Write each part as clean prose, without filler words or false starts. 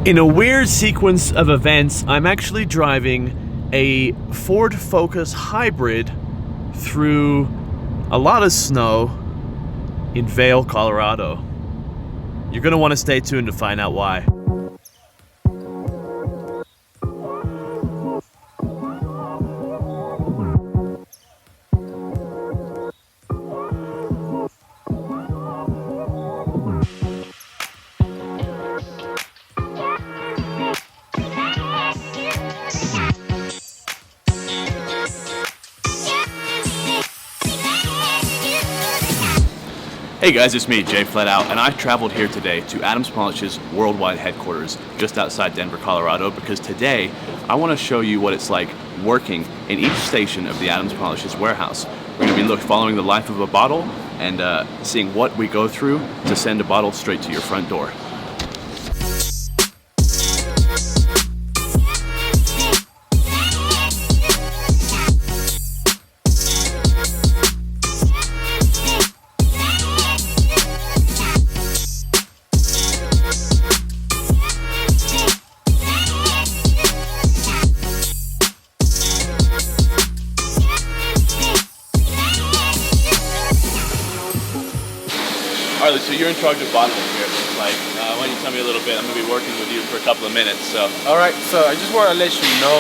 In a weird sequence of events, I'm actually driving a Ford Focus hybrid through a lot of snow in Vail, Colorado. You're going to want to stay tuned to find out why. Hey guys, it's me, Jay Flatout, and I traveled here today to Adams Polish's worldwide headquarters just outside Denver, Colorado, because today I want to show you what it's like working in each station of the Adams Polish's warehouse. We're going to be following the life of a bottle and seeing what we go through to send a bottle straight to your front door. Harley, so you're in charge of bottling here, it looks like. Why don't you tell me a little bit? I'm going to be working with you for a couple of minutes, so. All right, so I just want to let you know,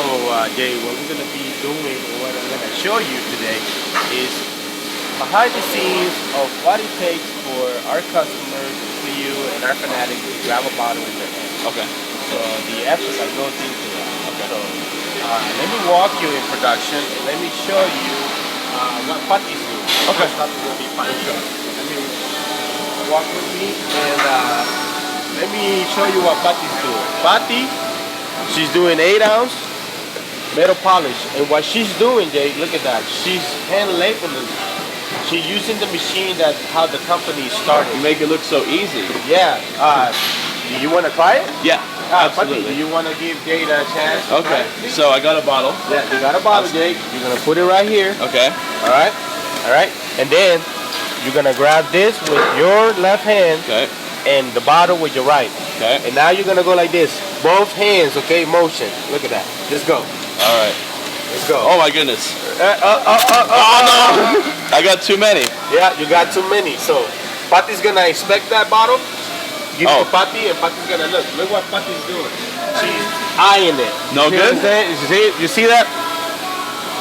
Jay, what we're going to be doing, or what I'm going to show you today is behind the scenes of what it takes for our customers, for you, and our fanatics to grab a bottle in their hand. Okay. So the effort that goes into that. Okay. So let me walk you in production, and let me show you what Pati's do. Okay. That's going to be fine. Sure. Let me walk with me, and let me show you what Pati's doing. Pati, she's doing 8-ounce metal polish, and what she's doing, Jay, look at that. She's hand labeling. She's using the machine that how the company started. You make it look so easy. Yeah. Do you want to try it? Yeah, absolutely. Pati, do you want to give Jay a chance? Okay, so I got a bottle. Yeah, you got a bottle, Jay. You're gonna put it right here. Okay. All right. All right. And then you're gonna grab this with your left hand. Okay. And the bottle with your right. Okay. And now you're gonna go like this. Both hands, okay? Motion. Look at that. Just go. All right. Let's go. Oh my goodness. Oh no! I got too many. Yeah, you got too many. So Pati's gonna inspect that bottle. Give it to Pati, and Pati's gonna look. Look what Pati's doing. She's eyeing it. No good? You see that?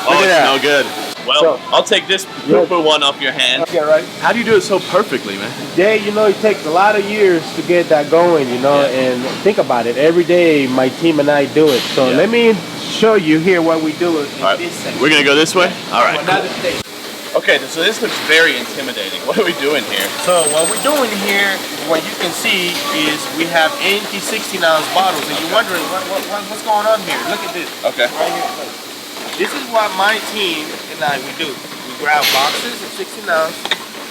Oh, it's no good. Well, so, I'll take this poo-poo one off your hand. Okay, right. How do you do it so perfectly, man? Jay, you know, it takes a lot of years to get that going, you know, and think about it. Every day, my team and I do it. So let me show you here what we do in this section. We're going to go this way? All right. Another station. Okay, so this looks very intimidating. What are we doing here? So what we're doing here, what you can see is we have empty 16-ounce bottles, and you're wondering what's going on here. Look at this. Okay. Right here. Look. This is what my team and I we do. We grab boxes of 16-ounce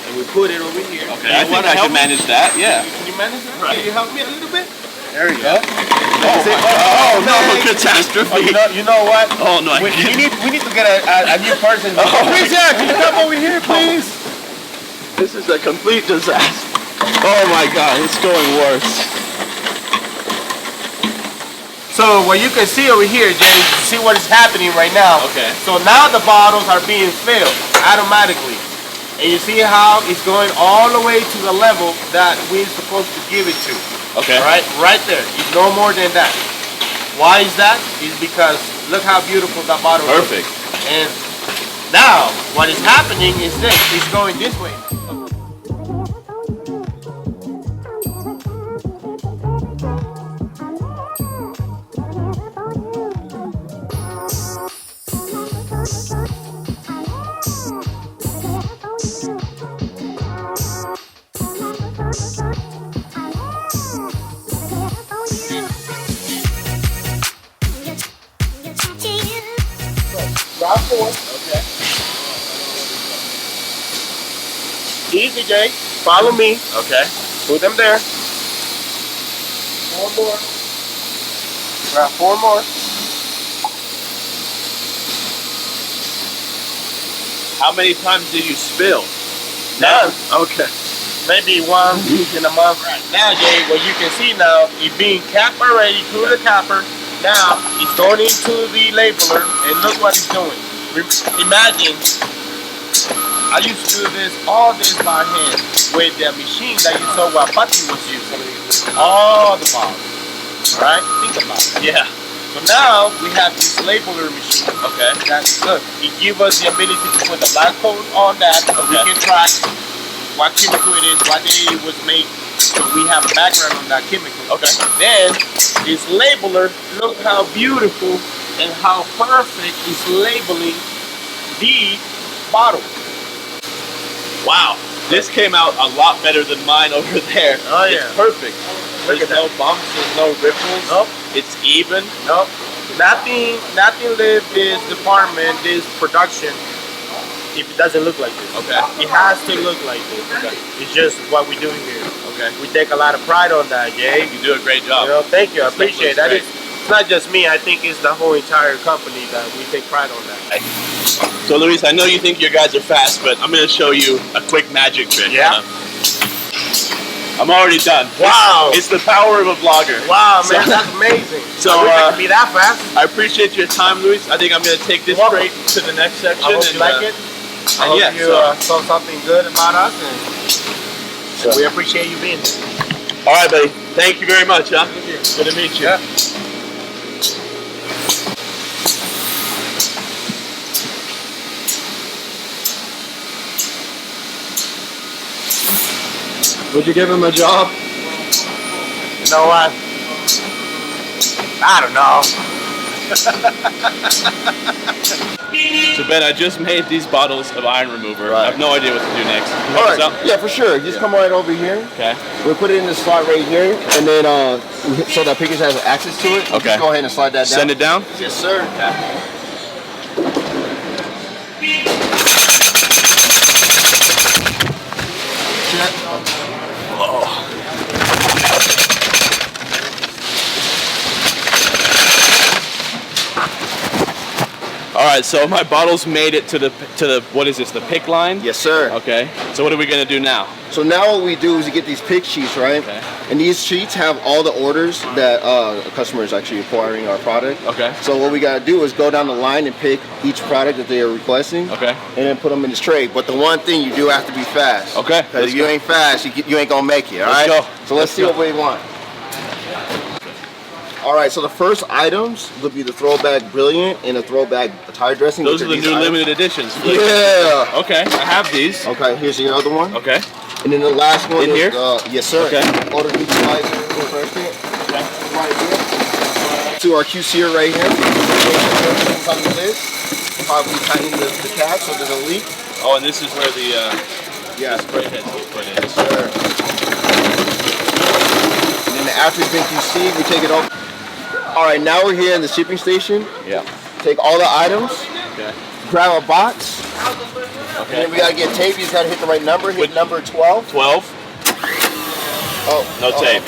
and we put it over here. Okay, I think I can manage that. Yeah. Can you manage that? Right. Can you help me a little bit? There you go. Oh no, catastrophe. Oh, you know what? Oh no, we need to get a new person. Please, yeah, can you come over here, please? This is a complete disaster. Oh my God, it's going worse. So what you can see over here, Jay, you see what is happening right now. Okay. So now the bottles are being filled automatically. And you see how it's going all the way to the level that we're supposed to give it to. Okay. Right there. It's no more than that. Why is that? It's because look how beautiful that bottle is. Perfect. And now what is happening is this. It's going this way. Drop 4. Okay. Easy, Jay. Follow me. Okay. Put them there. 4 more. Grab 4 more. How many times did you spill? None. Okay. maybe once in a month. Now, Jay, what you can see now, it's being capped already through the capper. Now, it's going into the labeler, and look what it's doing. Imagine, I used to do all this by hand with the machine that you saw what Patti was using. All the bottles, right? Think about it. Yeah. So now we have this labeler machine. Okay. That's good. It gives us the ability to put the barcode on that. So we can track what chemical it is, what day it was made. So we have a background on that chemical. Okay. Then this labeler, look how beautiful and how perfect is labeling the bottle. Wow. This came out a lot better than mine over there. Oh yeah. It's perfect. Look There's at no that. bumps, there's no ripples. Nope. It's even. Nope. Nothing live this department, this production, if it doesn't look like this. Okay. It has to look like this. Okay. It's just what we're doing here. Okay. We take a lot of pride on that, Jay. You do a great job. You know, thank you. I This appreciate looks that. great. It's not just me. I think it's the whole entire company that we take pride on that. So Luis, I know you think your guys are fast, but I'm going to show you a quick magic trick. Yeah. I'm already done. Wow. It's the power of a vlogger. Wow, man, So- that's amazing. So, I wish I could be that fast. I appreciate your time, Luis. I think I'm going to take this You're welcome. straight to the next section. I hope you and, like it. I hope yeah, you so- saw something good about us, and we appreciate you being here. All right, buddy. Thank you very much, huh? Good to meet you. Yeah. Would you give him a job? You know what? I don't know. So Ben, I just made these bottles of iron remover. I have no idea what to do next. Can you All help us right. out? Yeah, for sure. Just come right over here. Okay. We'll put it in the slot right here, and then so that Pickers has access to it. Okay. Just go ahead and slide that down. Send it down? Yes, sir. All right, so my bottles made it to the what is this? The pick line? Yes, sir. Okay. So what are we gonna do now? So now what we do is you get these pick sheets, right? Okay. And these sheets have all the orders that a customer is actually acquiring our product. Okay. So what we gotta do is go down the line and pick each product that they are requesting. Okay. And then put them in this tray. But the one thing, you do have to be fast. Okay, Because let's if you go. ain't fast, you ain't gonna make it. All Let's right. go. So let's see what we want. All right. So the first items will be the Throwback Brilliant and the Throwback Tire Dressing. Those which are the these new items. limited editions. Yeah. Okay, I have these. Okay. Here's the other one. Okay. And then the last one In is here? Yes, sir. Okay. Order neutralizer refreshment. Right here. To our QCer right here. Everything's on the list. Probably tighten the cap so there's a leak. Oh, and this is where the Yeah. spray heads get put in. Yes, sir. And then after it's been QC'd, we take it off. All right, now we're here in the shipping station. Yeah. Take all the items, Okay. grab a box, and Okay. then we gotta get tape. You just gotta hit the right number. Hit With- number 12. 12. Oh, No tape.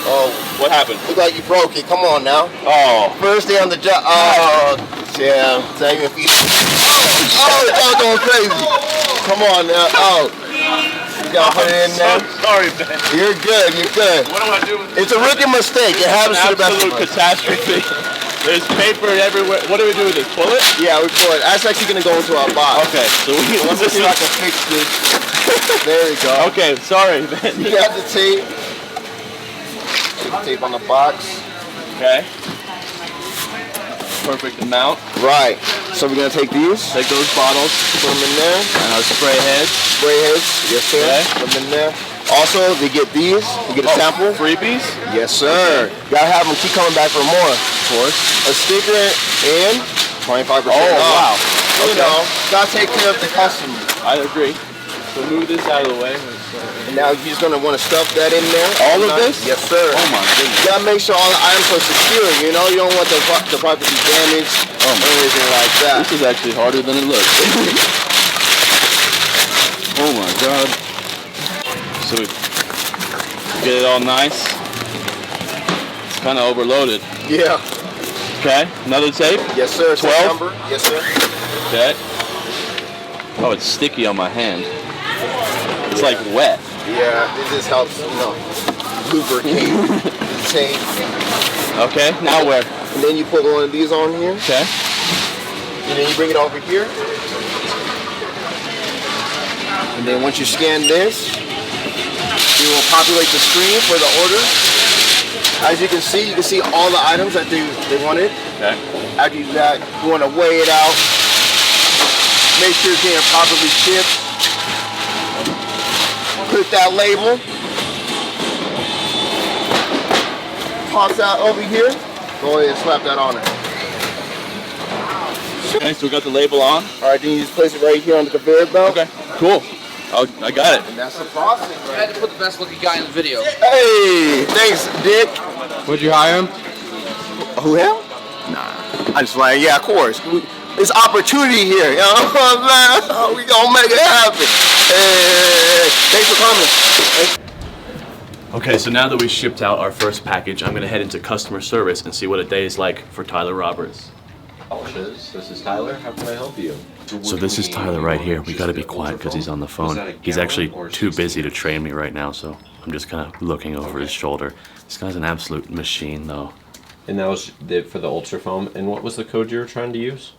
Oh, What happened? look like you broke it. Come on now. Oh. First day on the job. Oh, yeah. Thank you. Oh, it's all going crazy. Come on now. Oh, you gotta put it in there. So sorry, Ben. You're good. You're good. What do I do with this? It's a rookie mistake. It happens to the best of Absolute us. catastrophe. There's paper everywhere. What do we do with this? Pull it? Yeah, we pull it. That's actually gonna go into our box. Okay. So we Let me see if I can fix this. There we go. Okay. Sorry, Ben. You got the tape. Put the tape on the box. Okay. Perfect amount. Right. So we're gonna take these, Take those bottles put them in there. and our spray heads. Spray heads. Yes, sir. Okay. Put them in there. Also, they get these. You get a sample. Freebies? Yes, sir. Gotta have them keep coming back for more. Of course. A sticker and 25% Oh, off. wow. You Okay. know, gotta take care of the customer. I agree. So move this out of the way. And now you're just gonna want to stuff that in there. All of this? Yes, sir. Oh my goodness. You gotta make sure all the items are secure. You know, you don't want the product to be damaged or anything like that. This is actually harder than it looks. Oh my god. So we get it all nice. It's kind of overloaded. Yeah. Okay, another tape. Yes, sir. Same 12? number. Yes, sir. Okay. Oh, it's sticky on my hand. It's like wet. Yeah, it just helps, lubricate the tape. Okay, now where? And then you put one of these on here. Okay. And then you bring it over here. And then once you scan this, it will populate the screen for the order. As you can see all the items that they wanted. Okay. After you do that, you want to weigh it out. Make sure it's getting properly shipped. Click that label. Toss that over here. Go ahead and slap that on it. Okay, so we got the label on. All right, then you just place it right here on the conveyor belt. Okay, cool. I got it. And that's the process. I had to put the best looking guy in the video. Hey, thanks, Dick. Would you hire him? Who, him? Nah. I just like, yeah, of course. It's opportunity here, you know what I'm saying? We gonna make it happen. Hey, thanks for coming. Okay, so now that we shipped out our first package, I'm gonna head into customer service and see what a day is like for Tyler Roberts. This is Tyler. How can I help you? So this is Tyler right here. We gotta be quiet because he's on the phone. He's actually too busy to train me right now, so I'm just kind of looking over his shoulder. This guy's an absolute machine, though. And that was for the ultra foam. And what was the code you were trying to use?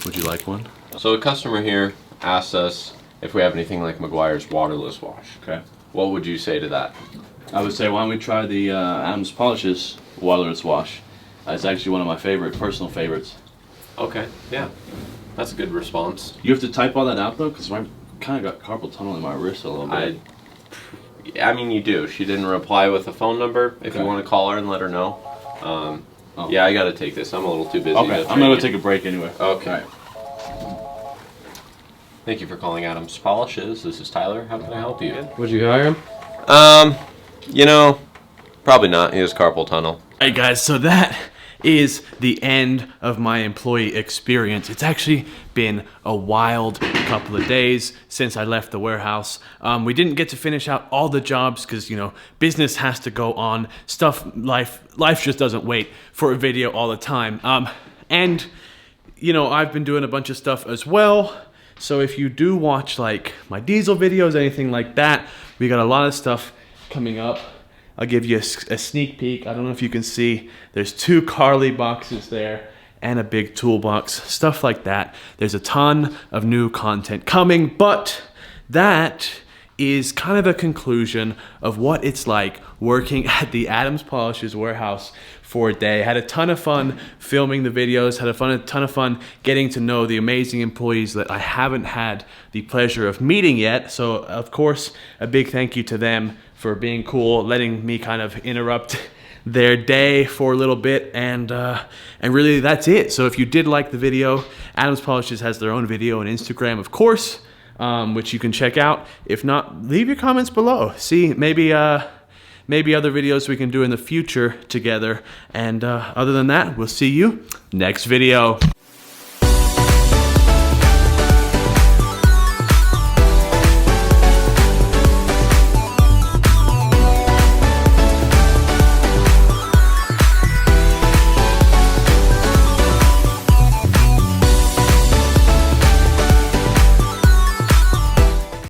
Would you like one? So a customer here asked us if we have anything like McGuire's waterless wash. Okay. What would you say to that? I would say, why don't we try the Adams Polishes waterless wash? It's actually one of my personal favorites. Okay, yeah. That's a good response. You have to type all that out, though, because I kind of got carpal tunnel in my wrist a little bit. I mean, you do. She didn't reply with a phone number. If you want to call her and let her know. Yeah, I got to take this. I'm a little too busy. Okay, I'm going to take a break anyway. Okay. Thank you for calling Adams Polishes. This is Tyler. How can I help you? Would you hire him? Probably not. He has carpal tunnel. Hey guys, so that is the end of my employee experience. It's actually been a wild couple of days since I left the warehouse. We didn't get to finish out all the jobs because, business has to go on. Life just doesn't wait for a video all the time. And I've been doing a bunch of stuff as well. So if you do watch like my diesel videos, anything like that, we got a lot of stuff coming up. I'll give you a sneak peek. I don't know if you can see. There's 2 Carly boxes there and a big toolbox, stuff like that. There's a ton of new content coming, but that is kind of a conclusion of what it's like working at the Adams Polishes warehouse for a day. Had a ton of fun filming the videos, had a ton of fun getting to know the amazing employees that I haven't had the pleasure of meeting yet. So of course, a big thank you to them for being cool, letting me kind of interrupt their day for a little bit, and really that's it. So if you did like the video, Adams Polishes has their own video on Instagram, of course, which you can check out. If not, leave your comments below. See, maybe other videos we can do in the future together. And other than that, we'll see you next video.